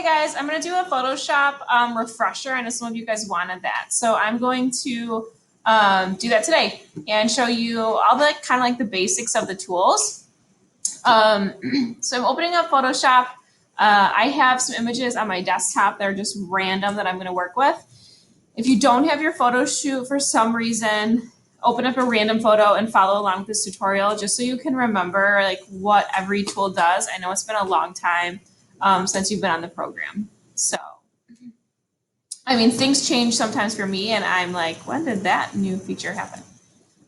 Hey guys, I'm going to do a Photoshop refresher. I know some of you guys wanted that. So I'm going to do that today and show you all the kind of like the basics of the tools. So I'm opening up Photoshop. I have some images on my desktop that are just random that I'm going to work with. If you don't have your photo shoot for some reason, open up a random photo and follow along with this tutorial just so you can remember like what every tool does. I know it's been a long time since you've been on the program. So, I mean, things change sometimes for me and I'm like, when did that new feature happen?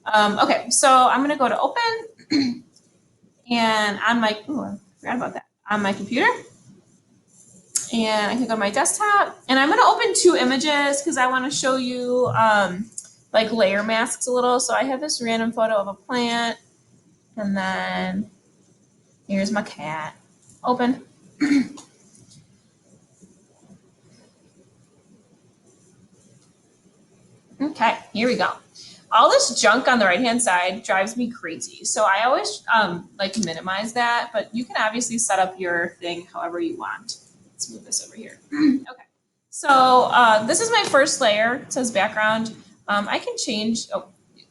Okay, so I'm gonna go to open and on my, I forgot about that, on my computer. And I can go to my desktop and I'm gonna open two images because I wanna show you like layer masks a little. So I have this random photo of a plant and then here's my cat. Open. Okay, here we go. All this junk on the right-hand side drives me crazy. So I always like to minimize that, but you can obviously set up your thing however you want. Let's move this over here. Okay, so this is my first layer. It says background. I can change,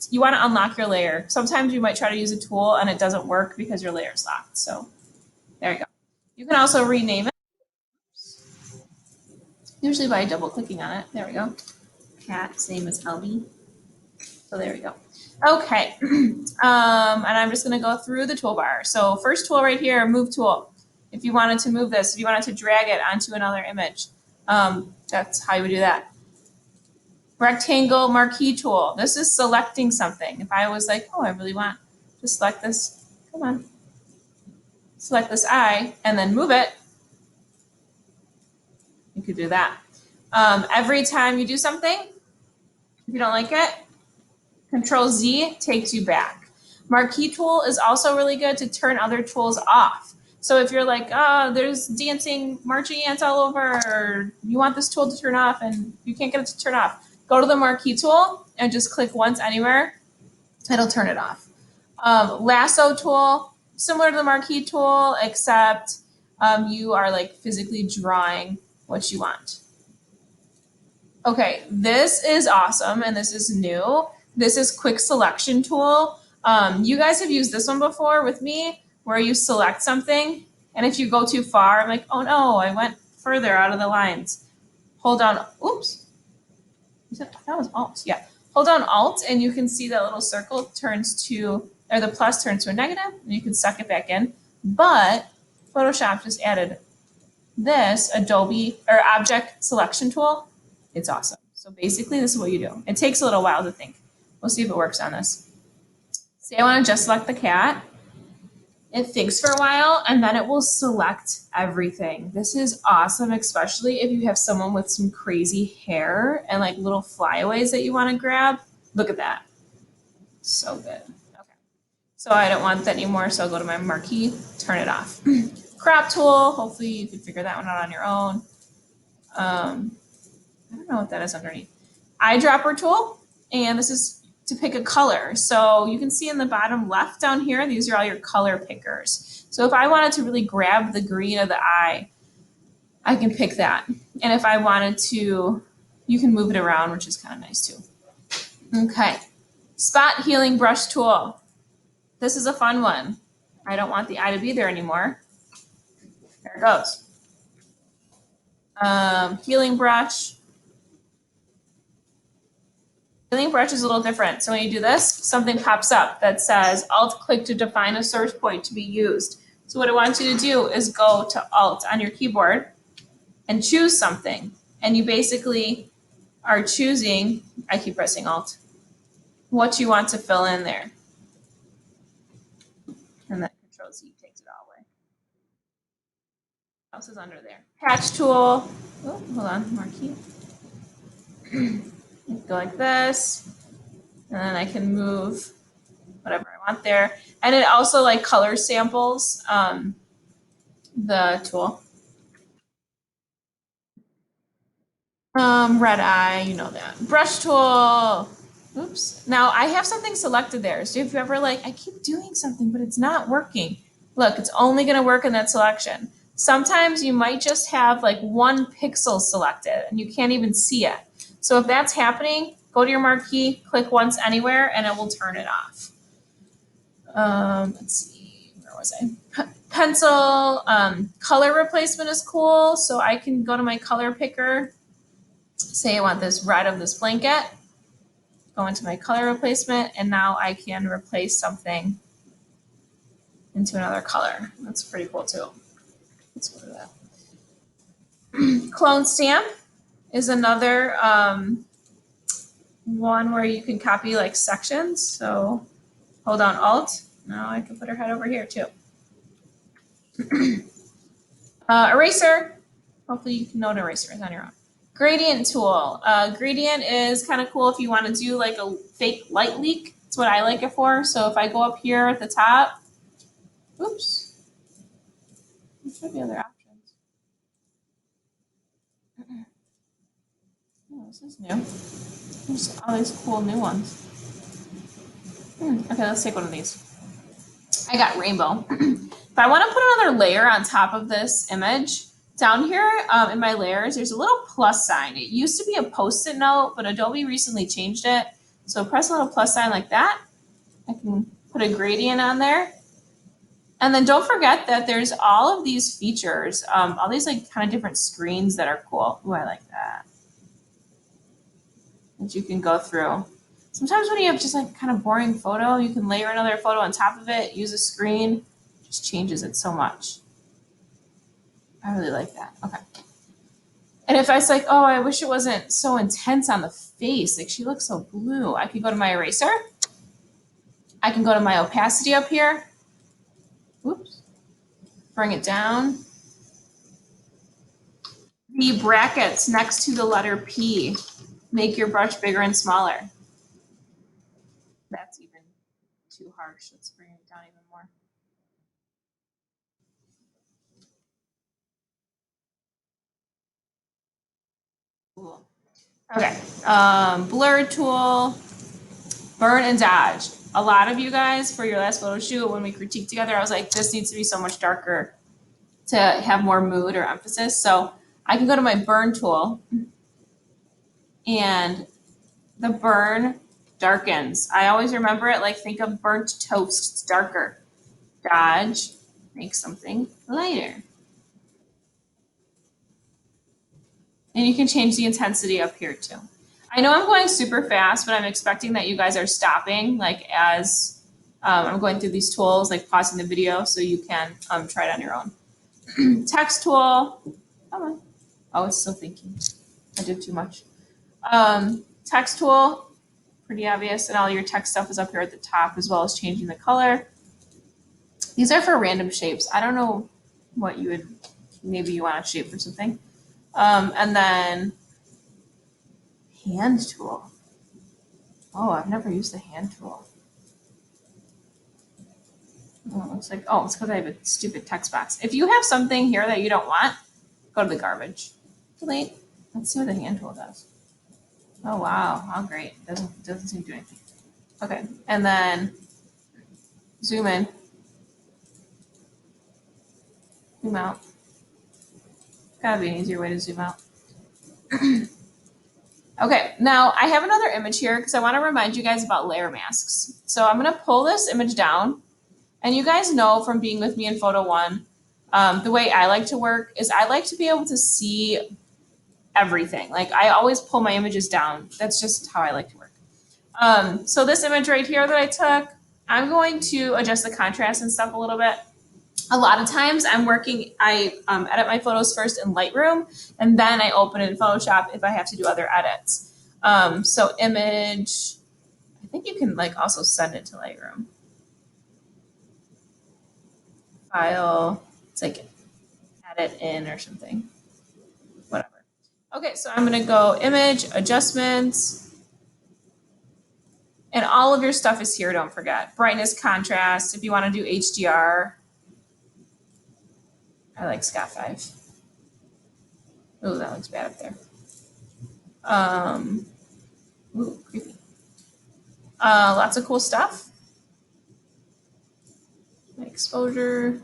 you wanna unlock your layer. Sometimes you might try to use a tool and it doesn't work because your layer is locked. So there you go. You can also rename it. Usually by double clicking on it. There we go. Cat's name is Elby. So there we go. Okay, and I'm just gonna go through the toolbar. So first tool right here, move tool. If you wanted to move this, if you wanted to drag it onto another image, that's how you would do that. Rectangle marquee tool. This is selecting something. If I was like, oh, I really want to select this, come on. Select this eye and then move it, you could do that. Every time you do something, if you don't like it, Control Z takes you back. Marquee tool is also really good to turn other tools off. So if you're like, oh, there's dancing marching ants all over, or you want this tool to turn off and you can't get it to turn off, go to the marquee tool and just click once anywhere, it'll turn it off. Lasso tool, similar to the marquee tool, except you are like physically drawing what you want. Okay, this is awesome and this is new. This is quick selection tool. You guys have used this one before with me where you select something and if you go too far, I'm like, oh no, I went further out of the lines. Hold down, oops. That was Alt, yeah. Hold down Alt and you can see that little circle turns to, or the plus turns to a negative and you can suck it back in. But Photoshop just added this Adobe or object selection tool. It's awesome. So basically this is what you do. It takes a little while to think. We'll see if it works on this. Say I want to just select the cat. It thinks for a while and then it will select everything. This is awesome, especially if you have someone with some crazy hair and like little flyaways that you want to grab. Look at that. So good. Okay. So I don't want that anymore, so I'll go to my marquee, turn it off. Crop tool, hopefully you can figure that one out on your own. I don't know what that is underneath. Eyedropper tool, and this is to pick a color. So you can see in the bottom left down here, these are all your color pickers. So if I wanted to really grab the green of the eye, I can pick that. And if I wanted to, you can move it around, which is kind of nice too. Okay, spot healing brush tool. This is a fun one. I don't want the eye to be there anymore. There it goes. Healing brush. Healing brush is a little different. So when you do this, something pops up that says Alt-click to define a source point to be used. So what I want you to do is go to Alt on your keyboard and choose something. And you basically are choosing, I keep pressing Alt, what you want to fill in there. And then Control Z takes it all away. What else is under there? Patch tool. Oh, hold on, marquee. Go like this. And then I can move whatever I want there. And it also like color samples the tool. Red eye, you know that. Brush tool. Oops. Now I have something selected there. So if you ever like, I keep doing something, but it's not working. Look, it's only gonna work in that selection. sometimes you might just have like one pixel selected and you can't even see it. So if that's happening, go to your marquee, click once anywhere, and it will turn it off. Let's see, where was I? Pencil, color replacement is cool. So I can go to my color picker, say I want this red of this blanket, go into my color replacement, and now I can replace something into another color. That's pretty cool too. Let's go to that. Clone stamp is another one where you can copy like sections. So hold down Alt. Now I can put her head over here too. Eraser. Hopefully you can know what eraser is on your own. Gradient tool. Gradient is kind of cool if you want to do like a fake light leak. That's what I like it for. So if I go up here at the top, oops, there should be other options. Oh, this is new. There's all these cool new ones. Okay, let's take one of these. I got rainbow. If I want to put another layer on top of this image, down here in my layers, there's a little plus sign. It used to be a Post-it note, but Adobe recently changed it. So press a little plus sign like that. I can put a gradient on there. And then don't forget that there's all of these features, all these like kind of different screens that are cool. Ooh, I like that. That you can go through. Sometimes when you have just like kind of boring photo, you can layer another photo on top of it, use a screen, it just changes it so much. I really like that. Okay. And if I was like, oh, I wish it wasn't so intense on the face, like she looks so blue, I could go to my eraser. I can go to my opacity up here. Oops. Bring it down. The brackets next to the letter P make your brush bigger and smaller. That's even too harsh. Let's bring it down even more. Cool. Okay. Blur tool, burn and dodge. A lot of you guys for your last photo shoot, when we critiqued together, I was like, this needs to be so much darker to have more mood or emphasis. So I can go to my burn tool and the burn darkens. I always remember it like think of burnt toast. It's darker. Dodge, make something lighter. And you can change the intensity up here too. I know I'm going super fast, but I'm expecting that you guys are stopping like as I'm going through these tools, like pausing the video so you can try it on your own. Text tool, come on. Oh, it's still thinking. I did too much. Text tool, pretty obvious, and all your text stuff is up here at the top as well as changing the color. These are for random shapes. I don't know what you would, maybe you want a shape for something. And then hand tool. Oh, I've never used the hand tool. Oh, it looks like, oh, it's because I have a stupid text box. If you have something here that you don't want, go to the garbage. Delete. Let's see what the hand tool does. Oh, wow. Oh, great. Doesn't seem to do anything. Okay. And then zoom in. Zoom out. Gotta be an easier way to zoom out. Okay, now I have another image here because I want to remind you guys about layer masks. So I'm going to pull this image down, and you guys know from being with me in Photo One, the way I like to work is I like to be able to see everything. Like I always pull my images down. That's just how I like to work. So this image right here that I took, I'm going to adjust the contrast and stuff a little bit. A lot of times I edit my photos first in Lightroom, and then I open it in Photoshop if I have to do other edits. So image, I think you can like also send it to Lightroom. File, it's like edit in or something, whatever. Okay, so I'm gonna go image, adjustments, and all of your stuff is here, don't forget. Brightness, contrast, if you wanna do HDR. I like Scott 5. Oh, that looks bad up there. Ooh, creepy. Lots of cool stuff. Exposure.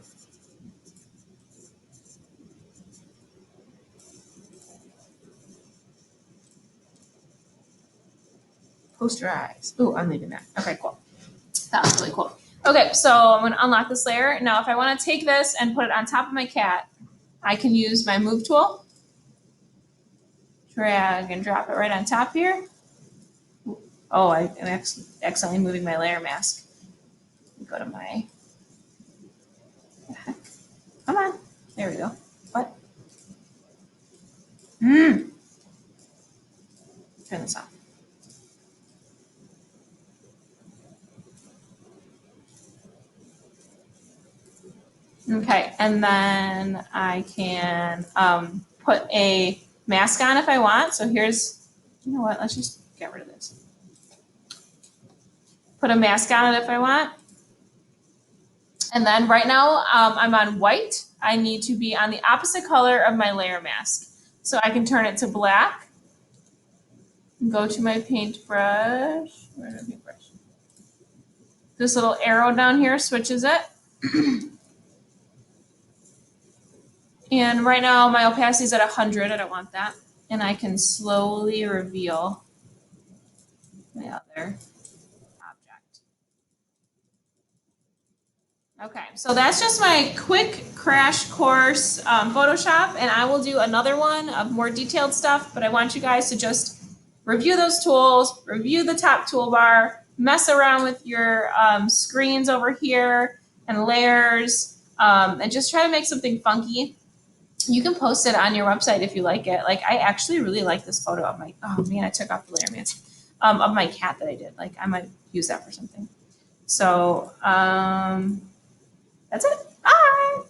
Posterize. Ooh, I'm leaving that. Okay, cool. That was really cool. Okay, so I'm gonna unlock this layer. Now, if I wanna take this and put it on top of my cat, I can use my move tool. Drag and drop it right on top here. Oh, I'm accidentally moving my layer mask. Go to my, come on, there we go. What? Turn this off. Okay, and then I can put a mask on if I want. So here's, you know what, let's just get rid of this. Put a mask on it if I want. And then right now I'm on white. I need to be on the opposite color of my layer mask. So I can turn it to black. Go to my paintbrush. Where's my paintbrush? This little arrow down here switches it. And right now my opacity is at 100. I don't want that. And I can slowly reveal my other object. Okay, so that's just my quick crash course Photoshop, and I will do another one of more detailed stuff, but I want you guys to just review those tools, review the top toolbar, mess around with your screens over here and layers, and just try to make something funky. You can post it on your website if you like it. Like, I actually really like this photo of my, oh man, I took off the layer mask, of my cat that I did. Like, I might use that for something. So, that's it. Bye.